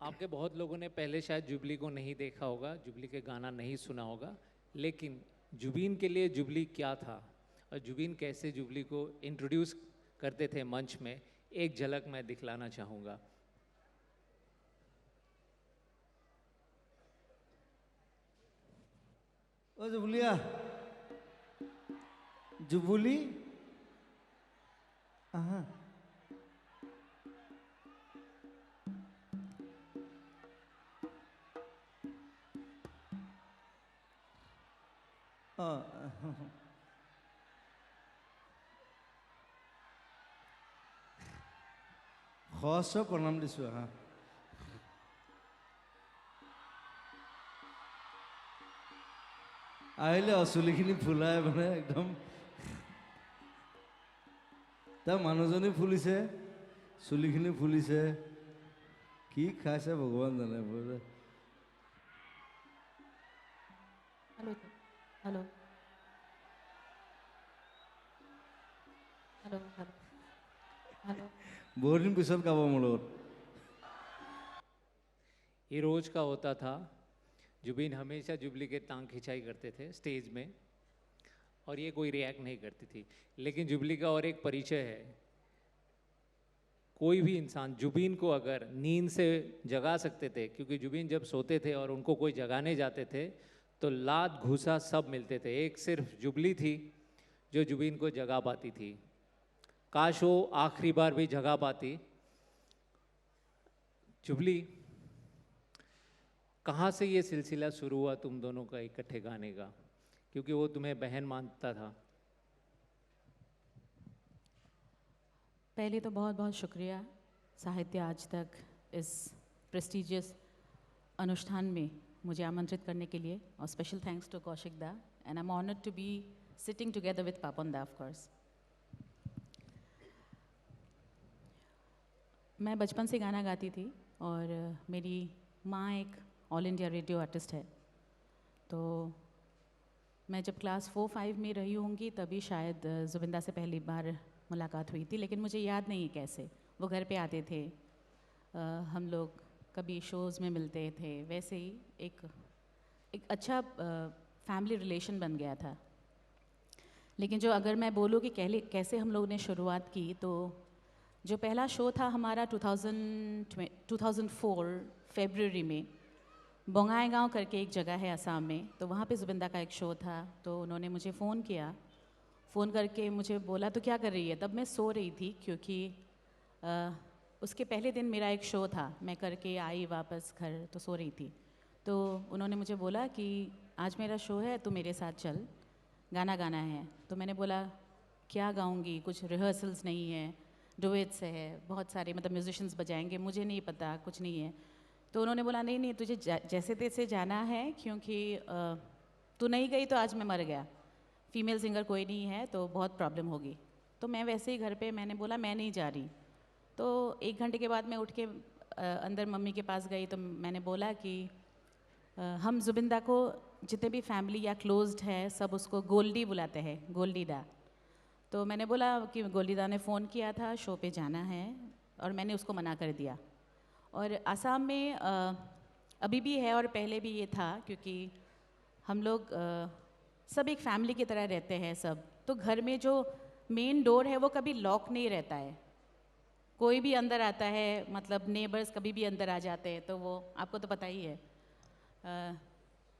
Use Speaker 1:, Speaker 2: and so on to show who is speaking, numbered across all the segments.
Speaker 1: आपके बहुत लोगों ने पहले शायद जुबली को नहीं देखा होगा, जुबली के गाना नहीं सुना होगा, लेकिन जुबीन के लिए जुबली क्या था और जुबीन कैसे जुबली को इंट्रोड्यूस करते थे मंच में, एक झलक मैं दिखलाना चाहूँगा।
Speaker 2: ओ जुबलिया, जुबली, हाँ, সহস্ৰ প্ৰণাম দিছোঁ হা। আহিলে চুলিখিনি ফুলাই মানে একদম তাৰ মানুহজনী ফুলিছে, চুলিখিনি ফুলিছে, কি খাইছে ভগৱান জানে।
Speaker 3: Hello hello hello hello hello
Speaker 2: বহুত দিন পিছত গাব মোৰ লগত।
Speaker 1: ये रोज का होता था। जुबीन हमेशा जुबली के टांग खिंचाई करते थे स्टेज में और ये कोई रिएक्ट नहीं करती थी। लेकिन जुबली का और एक परिचय है, कोई भी इंसान जुबीन को अगर नींद से जगा सकते थे, क्योंकि जुबीन जब सोते थे और उनको कोई जगाने जाते थे तो लात घूसा सब मिलते थे। एक सिर्फ जुबली थी जो जुबीन को जगा पाती थी। काश वो आखिरी बार भी जगा पाती। जुबली, कहाँ से ये सिलसिला शुरू हुआ तुम दोनों का इकट्ठे गाने का, क्योंकि वो तुम्हें बहन मानता था?
Speaker 3: पहले तो बहुत बहुत शुक्रिया साहित्य आज तक इस प्रेस्टिजियस अनुष्ठान में मुझे आमंत्रित करने के लिए, और special thanks to Kaushik da, and I am honoured to be sitting together with Papon da of course. मैं बचपन से गाना गाती थी और मेरी माँ एक ऑल इंडिया रेडियो आर्टिस्ट है, तो मैं जब क्लास 4-5 में रही होंगी तभी शायद जुबिंदा से पहली बार मुलाकात हुई थी, लेकिन मुझे याद नहीं है कैसे। वो घर पे आते थे, हम लोग कभी शोज़ में मिलते थे, वैसे ही एक अच्छा फैमिली रिलेशन बन गया था। लेकिन जो अगर मैं बोलूँ कि कैसे हम लोग ने शुरुआत की, तो जो पहला शो था हमारा 2004 फरवरी में, बोंगाईगांव करके एक जगह है असम में, तो वहाँ पे जुबिंदा का एक शो था। तो उन्होंने मुझे फ़ोन किया, फ़ोन करके मुझे बोला तो क्या कर रही है। तब मैं सो रही थी क्योंकि उसके पहले दिन मेरा एक शो था, मैं करके आई वापस घर तो सो रही थी। तो उन्होंने मुझे बोला कि आज मेरा शो है, तो मेरे साथ चल, गाना गाना है। तो मैंने बोला क्या गाऊंगी, कुछ रिहर्सल्स नहीं है, डुएट्स है, बहुत सारे मतलब म्यूजिशियंस बजाएंगे, मुझे नहीं पता, कुछ नहीं है। तो उन्होंने बोला नहीं नहीं, तुझे जैसे तैसे जाना है, क्योंकि तू नहीं गई तो आज मैं मर गया, फीमेल सिंगर कोई नहीं है तो बहुत प्रॉब्लम होगी। तो मैं वैसे ही घर पे मैंने बोला मैं नहीं जा रही। तो 1 घंटे के बाद मैं उठ के अंदर मम्मी के पास गई, तो मैंने बोला कि हम जुबिंदा को जितने भी फैमिली या क्लोज्ड है सब उसको गोल्डी बुलाते हैं, गोल्डी दा। तो मैंने बोला कि गोल्डी दा ने फ़ोन किया था, शो पे जाना है, और मैंने उसको मना कर दिया। और असम में अभी भी है और पहले भी ये था, क्योंकि हम लोग सब एक फैमिली की तरह रहते हैं सब। तो घर में जो मेन डोर है वो कभी लॉक नहीं रहता है, कोई भी अंदर आता है, मतलब नेबर्स कभी भी अंदर आ जाते हैं, तो वो आपको तो पता ही है।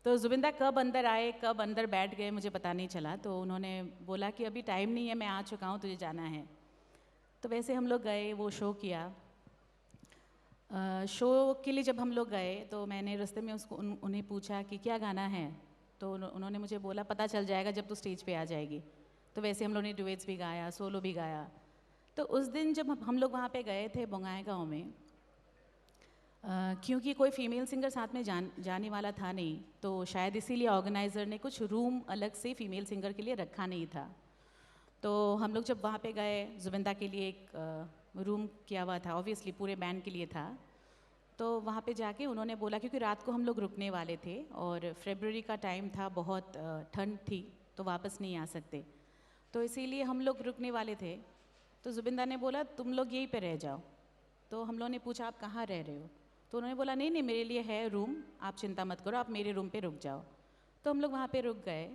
Speaker 3: तो जुबिंदा कब अंदर आए, कब अंदर बैठ गए, मुझे पता नहीं चला। तो उन्होंने बोला कि अभी टाइम नहीं है, मैं आ चुका हूँ, तुझे जाना है। तो वैसे हम लोग गए, वो शो किया। शो के लिए जब हम लोग गए तो मैंने रास्ते में उन्हें पूछा कि क्या गाना है। तो उन्होंने मुझे बोला पता चल जाएगा जब तू स्टेज पे आ जाएगी। तो वैसे हम लोगों ने डुएट्स भी गाया, सोलो भी गाया। तो उस दिन जब हम लोग वहाँ पे गए थे बोंगाईगांव में, क्योंकि कोई फीमेल सिंगर साथ में जाने वाला था नहीं, तो शायद इसीलिए ऑर्गेनाइज़र ने कुछ रूम अलग से फीमेल सिंगर के लिए रखा नहीं था। तो हम लोग जब वहाँ पे गए, जुबिंदा के लिए एक रूम किया हुआ था, ऑब्वियसली पूरे बैंड के लिए था। तो वहाँ पे जाके उन्होंने बोला, क्योंकि रात को हम लोग रुकने वाले थे और फरवरी का टाइम था, बहुत ठंड थी, तो वापस नहीं आ सकते, तो इसीलिए हम लोग रुकने वाले थे। तो जुबिंदा ने बोला तुम लोग यहीं पे रह जाओ। तो हम लोगों ने पूछा आप कहाँ रह रहे हो। तो उन्होंने बोला नहीं नहीं मेरे लिए है रूम, आप चिंता मत करो, आप मेरे रूम पे रुक जाओ। तो हम लोग वहाँ पे रुक गए।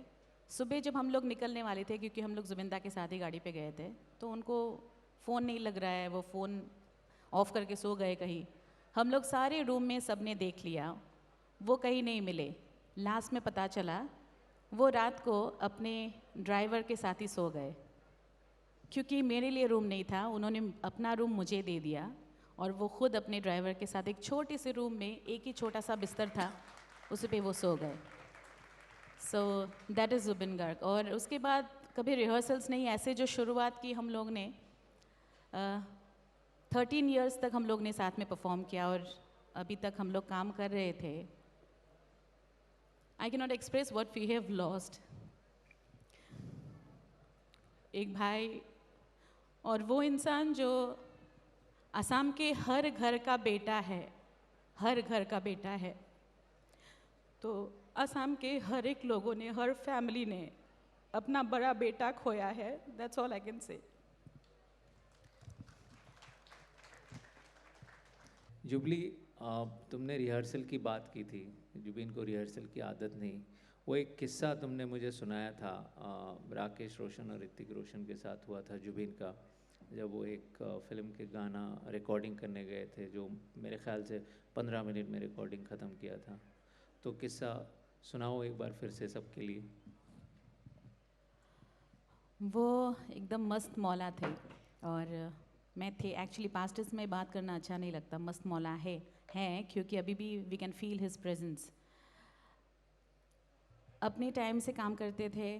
Speaker 3: सुबह जब हम लोग निकलने वाले थे, क्योंकि हम लोग जुबिंदा के साथ ही गाड़ी पे गए थे, तो उनको फ़ोन नहीं लग रहा है, वो फ़ोन ऑफ करके सो गए कहीं। हम लोग सारे रूम में सब ने देख लिया, वो कहीं नहीं मिले। लास्ट में पता चला वो रात को अपने ड्राइवर के साथ ही सो गए, क्योंकि मेरे लिए रूम नहीं था, उन्होंने अपना रूम मुझे दे दिया और वो खुद अपने ड्राइवर के साथ एक छोटे से रूम में, एक ही छोटा सा बिस्तर था, उस पे वो सो गए। So that is Zubeen Garg. और उसके बाद कभी रिहर्सल्स नहीं, ऐसे जो शुरुआत की हम लोग ने 13 इयर्स तक हम लोग ने साथ में परफॉर्म किया और अभी तक हम लोग काम कर रहे थे। I can not express what we have lost. एक भाई और वो इंसान जो असम के हर घर का बेटा है, हर घर का बेटा है। तो असम के हर एक लोगों ने, हर फैमिली ने अपना बड़ा बेटा खोया है। That's all I can say.
Speaker 1: Jubilee, तुमने रिहर्सल की बात की थी, जुबिन को रिहर्सल की आदत नहीं। वो एक किस्सा तुमने मुझे सुनाया था, राकेश रोशन और ऋतिक रोशन के साथ हुआ था जुबिन का, जब वो एक फिल्म के गाना रिकॉर्डिंग करने गए थे, जो मेरे ख्याल से 15 मिनट में रिकॉर्डिंग ख़त्म किया था। तो किस्सा सुनाओ एक बार फिर से सबके लिए।
Speaker 3: वो एकदम मस्त मौला थे और मैं थे एक्चुअली। पास्टेंस में बात करना अच्छा नहीं लगता, मस्त मौला है क्योंकि अभी भी we can feel his presence. अपने टाइम से काम करते थे,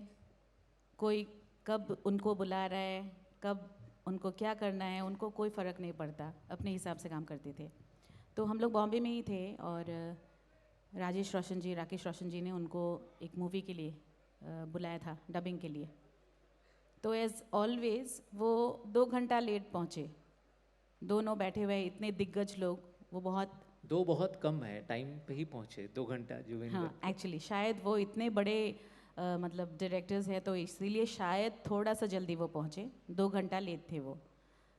Speaker 3: कोई कब उनको बुला रहा है, कब उनको क्या करना है, उनको कोई फ़र्क नहीं पड़ता, अपने हिसाब से काम करते थे। तो हम लोग बॉम्बे में ही थे और राकेश रोशन जी ने उनको एक मूवी के लिए बुलाया था, डबिंग के लिए। तो एज़ ऑलवेज़ वो 2 घंटा लेट पहुँचे। दोनों बैठे हुए इतने दिग्गज लोग, वो
Speaker 1: बहुत कम है, टाइम पे ही पहुँचे, 2 घंटा जुबिन
Speaker 3: हाँ
Speaker 1: गर्ग।
Speaker 3: एक्चुअली शायद वो इतने बड़े मतलब डायरेक्टर्स हैं, तो इसीलिए शायद थोड़ा सा जल्दी वो पहुँचे, 2 घंटा लेट थे वो।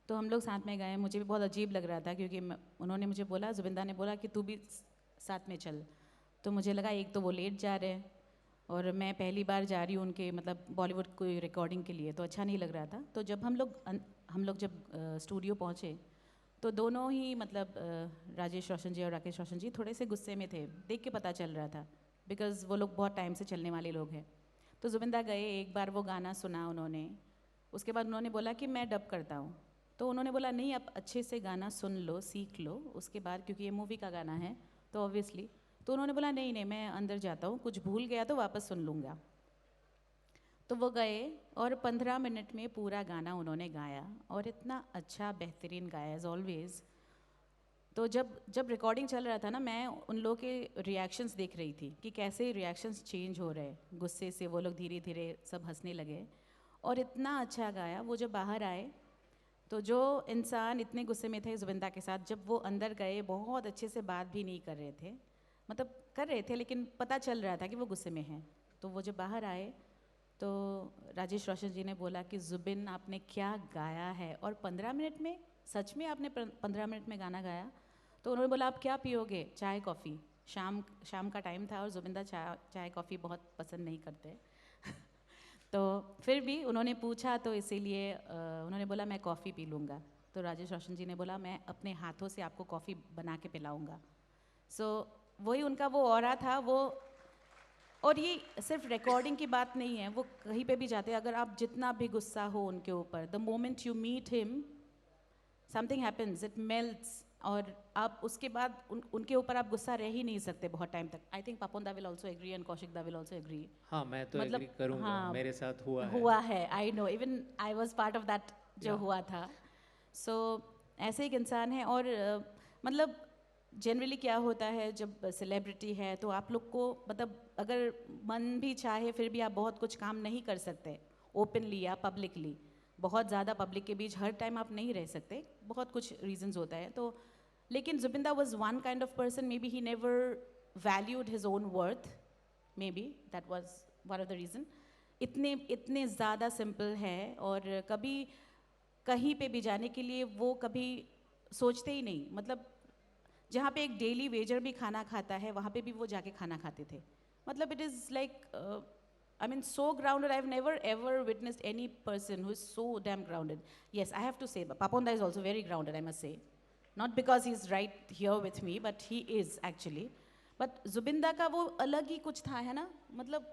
Speaker 3: तो हम लोग साथ में गए, मुझे भी बहुत अजीब लग रहा था क्योंकि उन्होंने मुझे बोला, जुबिंदा ने बोला कि तू भी साथ में चल। तो मुझे लगा एक तो वो लेट जा रहे हैं और मैं पहली बार जा रही हूँ उनके मतलब बॉलीवुड कोई रिकॉर्डिंग के लिए, तो अच्छा नहीं लग रहा था। तो जब हम लोग जब स्टूडियो पहुँचे तो दोनों ही मतलब राजेश रोशन जी और राकेश रोशन जी थोड़े से गुस्से में थे, देख के पता चल रहा था, बिकॉज़ वो लोग बहुत टाइम से चलने वाले लोग हैं। तो जुबिंदा गए, एक बार वो गाना सुना उन्होंने, उसके बाद उन्होंने बोला कि मैं डब करता हूँ। तो उन्होंने बोला नहीं, आप अच्छे से गाना सुन लो, सीख लो, उसके बाद क्योंकि ये मूवी का गाना है तो ऑब्वियसली। तो उन्होंने बोला नहीं नहीं मैं अंदर जाता हूँ, कुछ भूल गया तो वापस सुन लूँगा। तो वो गए और 15 मिनट में पूरा गाना उन्होंने गाया और इतना अच्छा बेहतरीन गाया एज ऑलवेज़। तो जब रिकॉर्डिंग चल रहा था ना, मैं उन लोगों के रिएक्शंस देख रही थी कि कैसे रिएक्शंस चेंज हो रहे हैं। गुस्से से वो लोग धीरे धीरे सब हंसने लगे और इतना अच्छा गाया। वो जब बाहर आए तो जो इंसान इतने गुस्से में थे जुबिंदा के साथ, जब वो अंदर गए बहुत अच्छे से बात भी नहीं कर रहे थे, मतलब कर रहे थे लेकिन पता चल रहा था कि वो गुस्से में हैं। तो वो जब बाहर आए तो राजेश रोशन जी ने बोला कि जुबिन आपने क्या गाया है, और 15 मिनट में, सच में आपने 15 मिनट में गाना गाया। तो उन्होंने बोला आप क्या पियोगे, चाय कॉफ़ी। शाम का टाइम था और जुबिंदा चाय कॉफ़ी बहुत पसंद नहीं करते तो फिर भी उन्होंने पूछा तो इसीलिए उन्होंने बोला मैं कॉफ़ी पी लूँगा। तो राजेश रोशन जी ने बोला मैं अपने हाथों से आपको कॉफ़ी बना के पिलाऊँगा। सो वही उनका वो ऑरा था वो। और ये सिर्फ रिकॉर्डिंग की बात नहीं है, वो कहीं पे भी जाते हैं, अगर आप जितना भी गुस्सा हो उनके ऊपर, the moment you meet him something happens, it melts, और आप उसके बाद उनके ऊपर आप गुस्सा रह ही नहीं सकते बहुत टाइम तक। आई think Papon da will also agree and Kaushik da will also agree.
Speaker 1: हाँ, मैं तो
Speaker 3: मतलब
Speaker 1: एग्री करूँगा,
Speaker 3: हाँ,
Speaker 1: मेरे साथ हुआ है।
Speaker 3: हुआ है, I know, even I was part of that जो
Speaker 1: Yeah.
Speaker 3: हुआ था। सो ऐसे एक इंसान है। और मतलब जनरली क्या होता है जब सेलिब्रिटी है तो आप लोग को मतलब अगर मन भी चाहे फिर भी आप बहुत कुछ काम नहीं कर सकते ओपनली या पब्लिकली। बहुत ज़्यादा पब्लिक के बीच हर टाइम आप नहीं रह सकते, बहुत कुछ रीजंस होता है। तो लेकिन जुबिंदा was one kind of person, may be he never valued his own worth, may be that was one of the reason. इतने ज़्यादा सिंपल है और कभी कहीं पे भी जाने के लिए वो कभी सोचते ही नहीं। मतलब जहाँ पे एक डेली वेजर भी खाना खाता है वहाँ पे भी वो जाके खाना खाते थे. मतलब it is like I mean, so grounded. I've never ever witnessed any person who is so damn grounded. Yes, I have to say, Paponda is also very grounded, I must say. Not because he's right here with me, but he is actually. But Zubinda का वो अलग ही कुछ था है ना, मतलब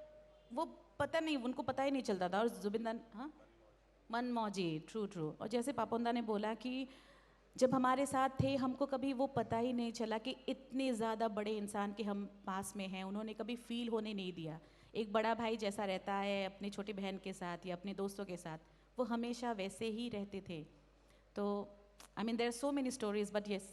Speaker 3: वो पता नहीं, उनको पता ही नहीं चलता था. और जुबिंदा, हाँ, मनमौजी, ट्रू. और जैसे पापोंदा ने बोला कि जब हमारे साथ थे हमको कभी वो पता ही नहीं चला कि इतने ज़्यादा बड़े इंसान के हम पास में हैं. उन्होंने कभी फील होने नहीं दिया. एक बड़ा भाई जैसा रहता है अपनी छोटी बहन के साथ या अपने दोस्तों के साथ, वो हमेशा वैसे ही रहते थे. तो I mean there are so many stories, but yes,